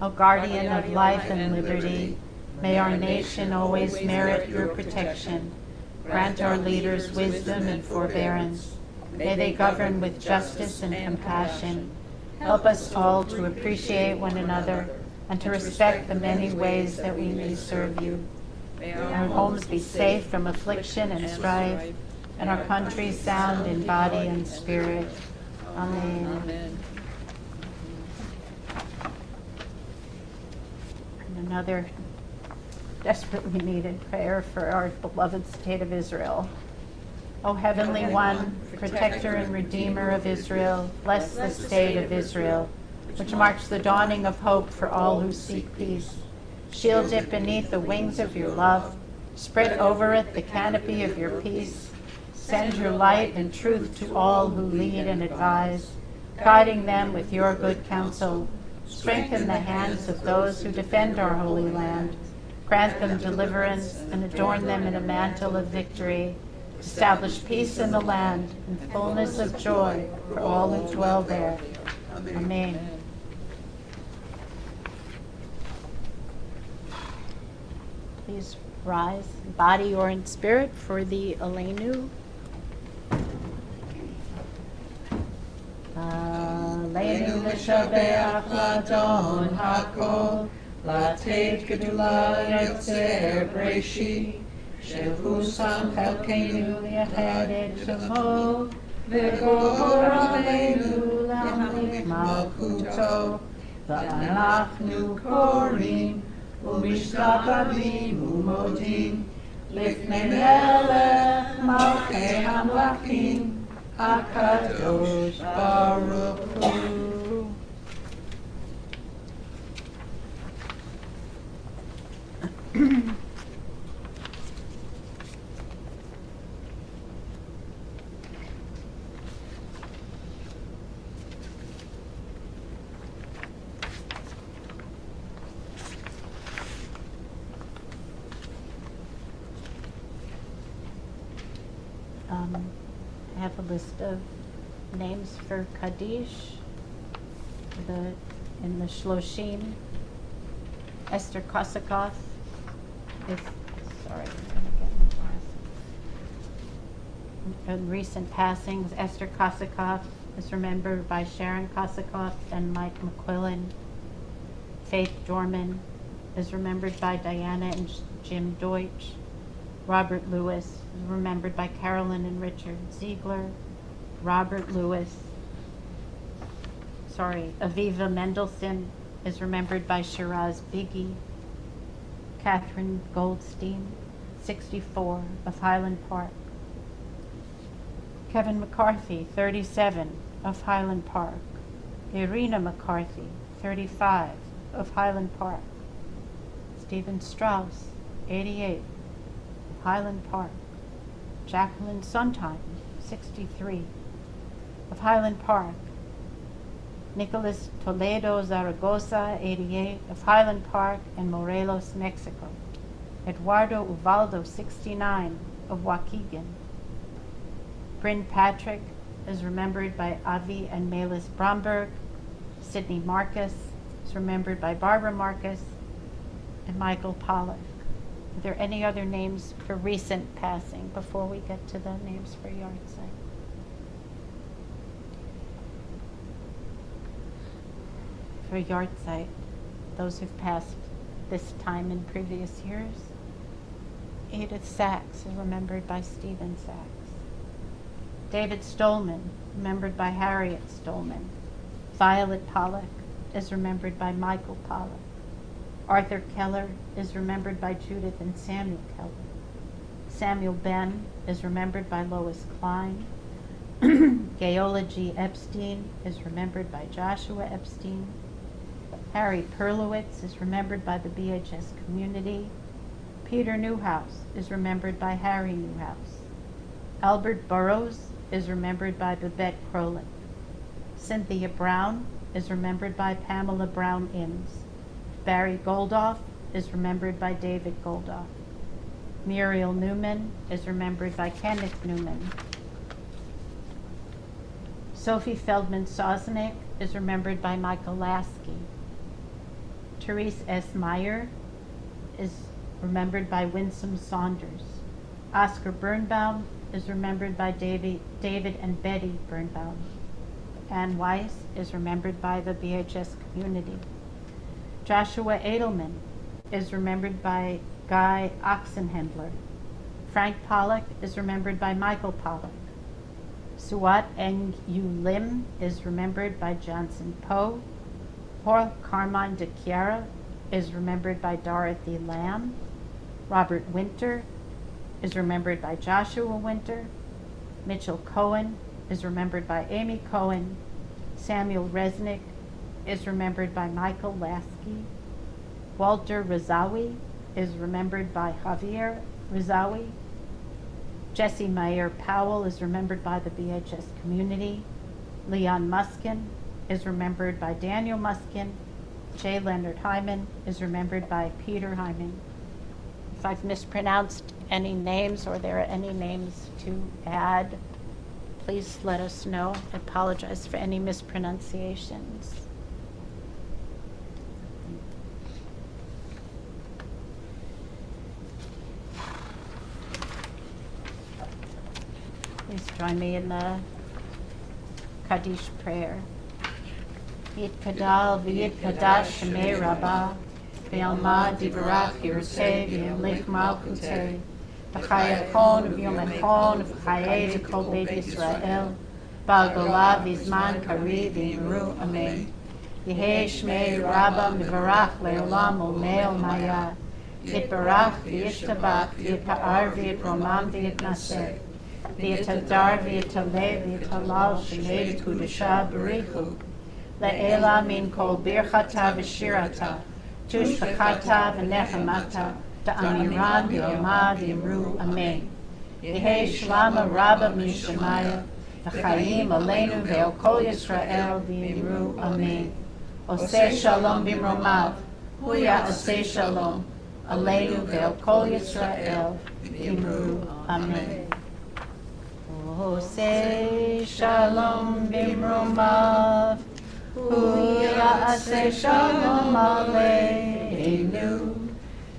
O guardian of life and liberty, may our nation always merit your protection. Grant our leaders wisdom and forbearance. May they govern with justice and compassion. Help us all to appreciate one another and to respect the many ways that we may serve you. May our homes be safe from affliction and strife, and our country sound in body and spirit. Amen. Amen. And another desperately needed prayer for our beloved state of Israel. O Heavenly One, protector and redeemer of Israel, bless the state of Israel, which marks the dawning of hope for all who seek peace. Shield it beneath the wings of your love. Spread over it the canopy of your peace. Send your light and truth to all who lead and advise, guiding them with your good counsel. Strengthen the hands of those who defend our holy land. Grant them deliverance and adorn them in a mantle of victory. Establish peace in the land and fullness of joy for all who dwell there. Amen. Please rise, in body or in spirit, for the Aleinu. Aleinu l'shabeach l'adon hakol, לתת גדולה יוצר בראשי, שהוא שם חלקנו לייחד את שמו, וגור עלינו להמליך מלכותו, ואנחנו קוראים ומשתחווים ומודים לפני מלך מלכי המלכים, הקדוש ברוך הוא. I have a list of names for Kaddish in the Shloshim. Esther Kosakoff is, sorry, I'm gonna get my glasses. In recent passings, Esther Kosakoff is remembered by Sharon Kosakoff and Mike McQuillan. Faith Dorman is remembered by Diana and Jim Deutsch. Robert Lewis is remembered by Carolyn and Richard Ziegler. Aviva Mendelson is remembered by Shiraz Biggie. Catherine Goldstein, 64, of Highland Park. Kevin McCarthy, 37, of Highland Park. Irina McCarthy, 35, of Highland Park. Stephen Strauss, 88, of Highland Park. Jacqueline Sondheim, 63, of Highland Park. Nicholas Toledo Zaragoza, 88, of Highland Park and Morelos, Mexico. Eduardo Ubaldo, 69, of Waukegan. Bryn Patrick is remembered by Avi and Melis Bromberg. Sidney Marcus is remembered by Barbara Marcus and Michael Pollock. Are there any other names for recent passing before we get to the names for yard site? For yard site, those who've passed this time in previous years. Edith Sachs is remembered by Stephen Sachs. David Stolman, remembered by Harriet Stolman. Violet Pollock is remembered by Michael Pollock. Arthur Keller is remembered by Judith and Samuel Keller. Samuel Ben is remembered by Lois Klein. Gayola G. Epstein is remembered by Joshua Epstein. Harry Perlowitz is remembered by the BHS community. Peter Newhouse is remembered by Harry Newhouse. Albert Burrows is remembered by Babette Krolik. Cynthia Brown is remembered by Pamela Brown Innes. Barry Goldoff is remembered by David Goldoff. Muriel Newman is remembered by Kenneth Newman. Sophie Feldman Sosnick is remembered by Michael Lasky. Therese S. Meyer is remembered by Winsome Saunders. Oscar Birnbaum is remembered by David and Betty Birnbaum. Ann Weiss is remembered by the BHS community. Joshua Edelman is remembered by Guy Oxenhendler. Frank Pollock is remembered by Michael Pollock. Suat Eng Yu Lim is remembered by Johnson Poe. Paul Carmine de Chiara is remembered by Dorothy Lamb. Robert Winter is remembered by Joshua Winter. Mitchell Cohen is remembered by Amy Cohen. Samuel Resnick is remembered by Michael Lasky. Walter Rizawi is remembered by Javier Rizawi. Jesse Meyer Powell is remembered by the BHS community. Leon Muskin is remembered by Daniel Muskin. J. Leonard Hyman is remembered by Peter Hyman. If I've mispronounced any names or there are any names to add, please let us know. I apologize for any mispronunciations. Please join me in the Kaddish prayer. Yitkadal v'yitkadash shemei Rabbah, v'yalma divrach yirteh v'yamlich malkuteh, v'chayakon v'yomachon v'chayeh v'kol beit Yisrael, ba'golah v'zman kari v'yimru amen. Yehei shmei Rabbah mivarach le'olam olmei olmaya, yitbarach v'yishtabach v'yipa'ar v'yitromam v'yitnaseh, v'yitadar v'yitaleh v'yitalal shemei kudusha b'richu, Le'ela min kol birchata v'shirata, tushvachata v'nechamata, ta'amiran v'yoma v'yimru amen. Yehei shlama rabba min shemaya, v'chayim aleinu ve'el kol Yisrael v'yimru amen. Oseh shalom b'mromav, huya oseh shalom, aleinu ve'el kol Yisrael v'yimru amen. Oseh shalom b'mromav, Ya'aseh shalom aleinu,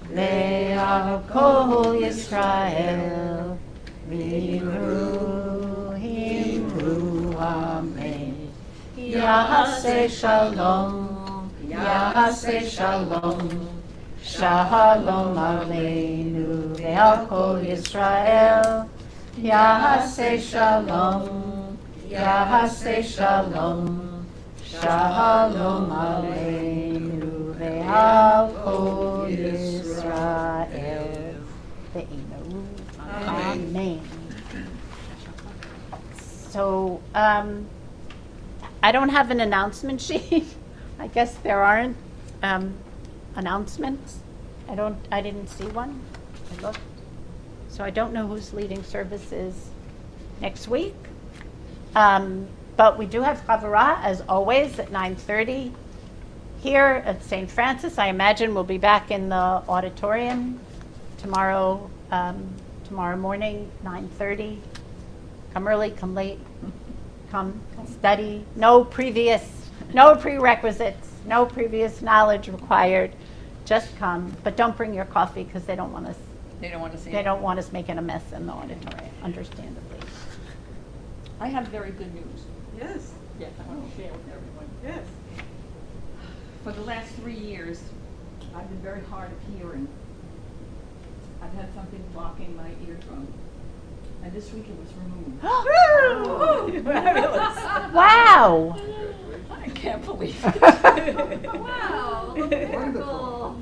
ve'al kol Yisrael v'yimru amen. Ya'aseh shalom, Ya'aseh shalom, shalom aleinu, ve'al kol Yisrael. Ya'aseh shalom, Ya'aseh shalom, Shalom aleinu ve'al kol Yisrael ve'inu amen. So, I don't have an announcement sheet. I guess there aren't announcements. I didn't see one. I looked. So I don't know who's leading services next week. But we do have Chavurah, as always, at 9:30 here at St. Francis. I imagine we'll be back in the auditorium tomorrow morning, 9:30. Come early, come late, come study. No prerequisites, no previous knowledge required. Just come, but don't bring your coffee because they don't want us. They don't want to see They it. don't want us making a mess in the auditorium, understandably. I have very good news. Yes, Yes, I want to share with everyone. yes. For the last 3 years, I've been very hard of hearing. I've had something blocking my eardrum. And this week it was removed. Fabulous. Wow! I can't believe it. Wow, Wonderful. miracle.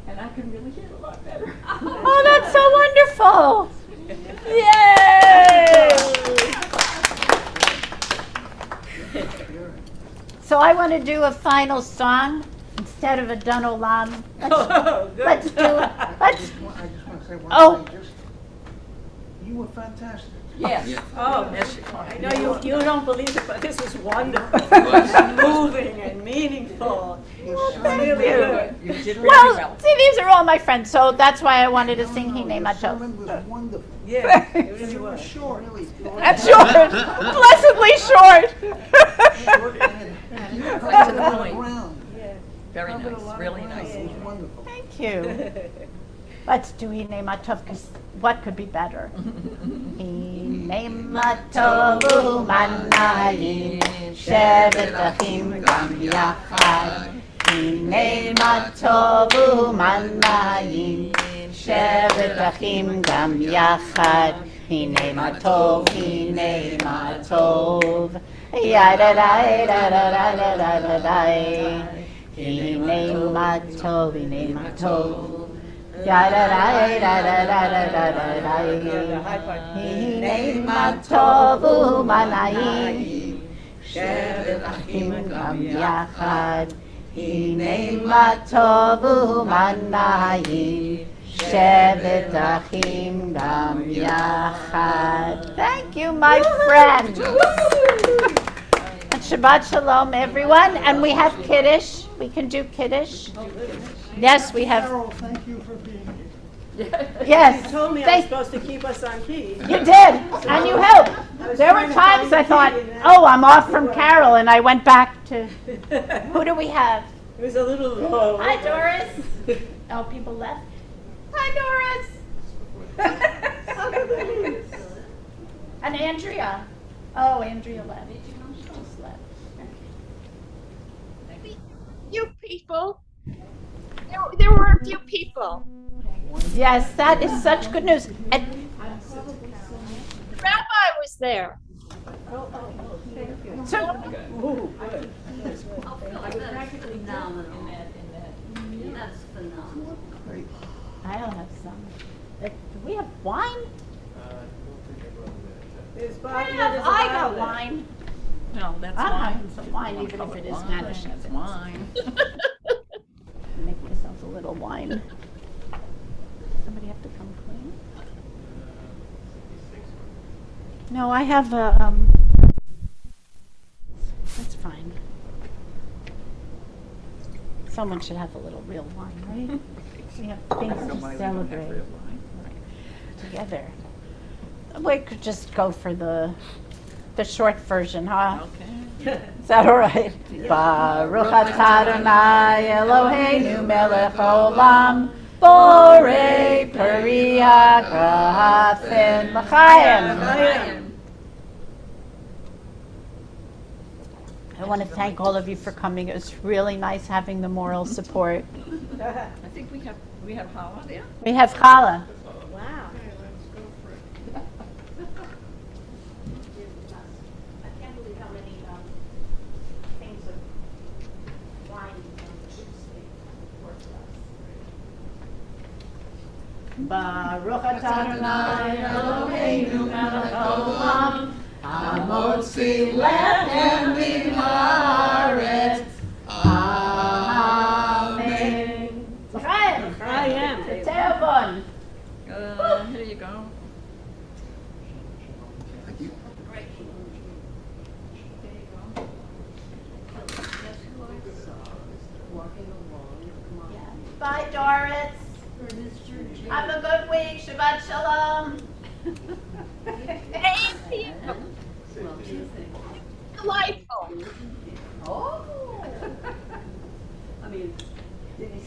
And I can really hear a lot better. Oh, that's so wonderful! Yay! So I want to do a final song instead of a Dun Olam. Oh, good. Let's do it. I Let's. just want to say one Oh. thing. You were fantastic. Yes. Yeah. Oh, I know you don't believe it, but this was wonderful. was. Moving and meaningful. You Really sounded good. You did really Well, well. see, these are all my friends, so that's why I wanted to sing He Name Your Matov. sermon was wonderful. Yeah, it really You were was. short. Really. That's short, blessedly short. You Right to covered the a lot of point. ground. Yeah. Very Covered a nice, lot of really ground. nice. It was wonderful. Thank you. Let's do He Name Matov, because what could be better? He Name Matov Manayim Shevet Achim Gam Yachad. He Name Matov Manayim Shevet Achim Gam Yachad. He Name Matov, He Name Matov. Yadadai, dadadai, dadadai. He Name Matov, He Name Matov. Yadadai, dadadai, dadadai. He Name Matov Manayim Shevet Achim Gam Yachad. He Name Matov Manayim Shevet Achim Gam Yachad. Thank you, my friend. And Shabbat Shalom, everyone. And we have Kiddush. We can do Kiddush. Yes, we have. Carol, thank you for being here. Yes. You told me I was Thank- supposed to keep us on key. You did, and you helped. There were times I thought, oh, I'm off from Carol, and I went back to, who do we have? It was a little low. Hi, Doris. Oh, people left. Hi, Doris. And Andrea. Oh, Andrea left. Just left. You people. There were a few people. Yes, that is such good news. And The rabbi was there. so, Ooh, good. Phenomenal. That's phenomenal. I'll have some. Do we have wine? There's I Bobby, have, there's a I bottle got there. wine. No, that's I'm wine. having some wine, even if it is Spanish. That's wine. Make myself a little wine. Somebody have to come clean? No, I have a, that's fine. Someone should have a little real wine, right? We have things to celebrate together. We could just go for the short version, huh? Okay. Is that all right? Baruch atah Adonai Eloheinu melech haolam borei peri hagafen l'chaim. I want to thank all of you for coming. It was really nice having the moral support. I think we have Hala there. We have challah. Wow. I can't believe how many things of wine and chips they worked us. Baruch atah Adonai Eloheinu melech haolam hamotzi lechem min haaretz. Amen. L'chaim. I am. Te'avon. Here you go. Thank you. walking along. Come on. Bye, Doris. For Mr. J. Have a good week. Shabbat shalom. Thank you. Well, two things. Delightful. Oh. I mean, did he see